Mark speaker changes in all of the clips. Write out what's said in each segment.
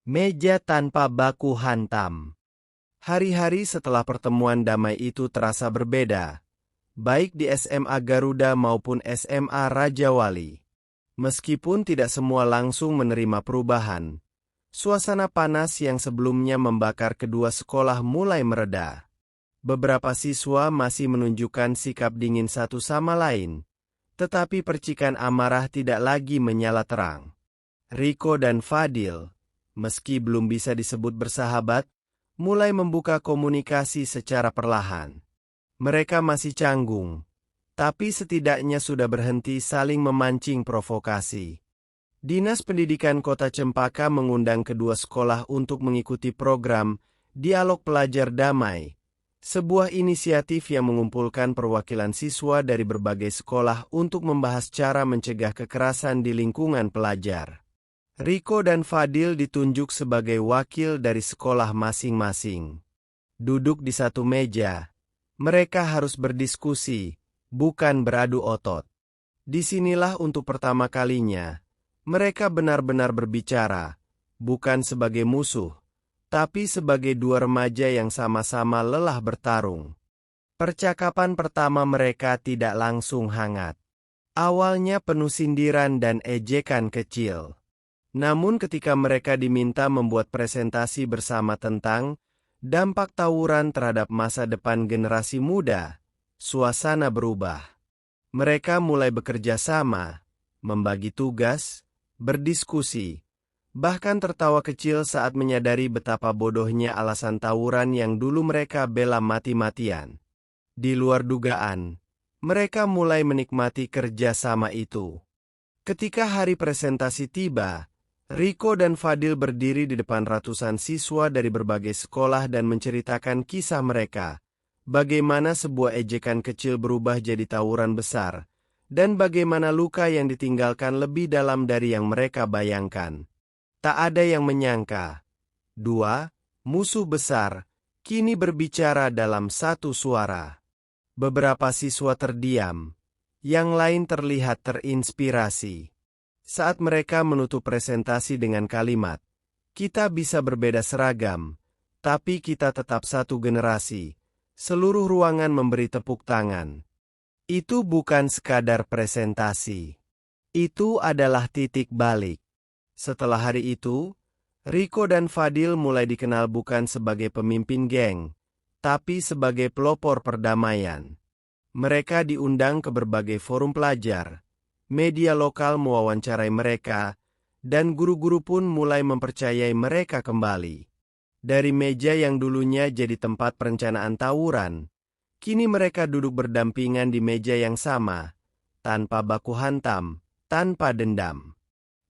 Speaker 1: Meja tanpa baku hantam. Hari-hari setelah pertemuan damai itu terasa berbeda, baik di SMA Garuda maupun SMA Raja Wali. Meskipun tidak semua langsung menerima perubahan, suasana panas yang sebelumnya membakar kedua sekolah mulai mereda. Beberapa siswa masih menunjukkan sikap dingin satu sama lain, tetapi percikan amarah tidak lagi menyala terang. Riko dan Fadil, meski belum bisa disebut bersahabat, mulai membuka komunikasi secara perlahan. Mereka masih canggung, tapi setidaknya sudah berhenti saling memancing provokasi. Dinas Pendidikan Kota Cempaka mengundang kedua sekolah untuk mengikuti program Dialog Pelajar Damai, sebuah inisiatif yang mengumpulkan perwakilan siswa dari berbagai sekolah untuk membahas cara mencegah kekerasan di lingkungan pelajar. Riko dan Fadil ditunjuk sebagai wakil dari sekolah masing-masing. Duduk di satu meja, mereka harus berdiskusi, bukan beradu otot. Disinilah untuk pertama kalinya, mereka benar-benar berbicara, bukan sebagai musuh, tapi sebagai dua remaja yang sama-sama lelah bertarung. Percakapan pertama mereka tidak langsung hangat. Awalnya penuh sindiran dan ejekan kecil. Namun ketika mereka diminta membuat presentasi bersama tentang dampak tawuran terhadap masa depan generasi muda, suasana berubah. Mereka mulai bekerja sama, membagi tugas, berdiskusi, bahkan tertawa kecil saat menyadari betapa bodohnya alasan tawuran yang dulu mereka bela mati-matian. Di luar dugaan, mereka mulai menikmati kerja sama itu. Ketika hari presentasi tiba, Riko dan Fadil berdiri di depan ratusan siswa dari berbagai sekolah dan menceritakan kisah mereka, bagaimana sebuah ejekan kecil berubah jadi tawuran besar, dan bagaimana luka yang ditinggalkan lebih dalam dari yang mereka bayangkan. Tak ada yang menyangka, dua musuh besar kini berbicara dalam satu suara. Beberapa siswa terdiam, yang lain terlihat terinspirasi. Saat mereka menutup presentasi dengan kalimat, "Kita bisa berbeda seragam, tapi kita tetap satu generasi." Seluruh ruangan memberi tepuk tangan. Itu bukan sekadar presentasi. Itu adalah titik balik. Setelah hari itu, Riko dan Fadil mulai dikenal bukan sebagai pemimpin geng, tapi sebagai pelopor perdamaian. Mereka diundang ke berbagai forum pelajar. Media lokal mewawancarai mereka, dan guru-guru pun mulai mempercayai mereka kembali. Dari meja yang dulunya jadi tempat perencanaan tawuran, kini mereka duduk berdampingan di meja yang sama, tanpa baku hantam, tanpa dendam.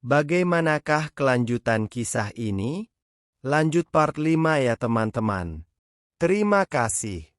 Speaker 1: Bagaimanakah kelanjutan kisah ini? Lanjut part 5 ya teman-teman. Terima kasih.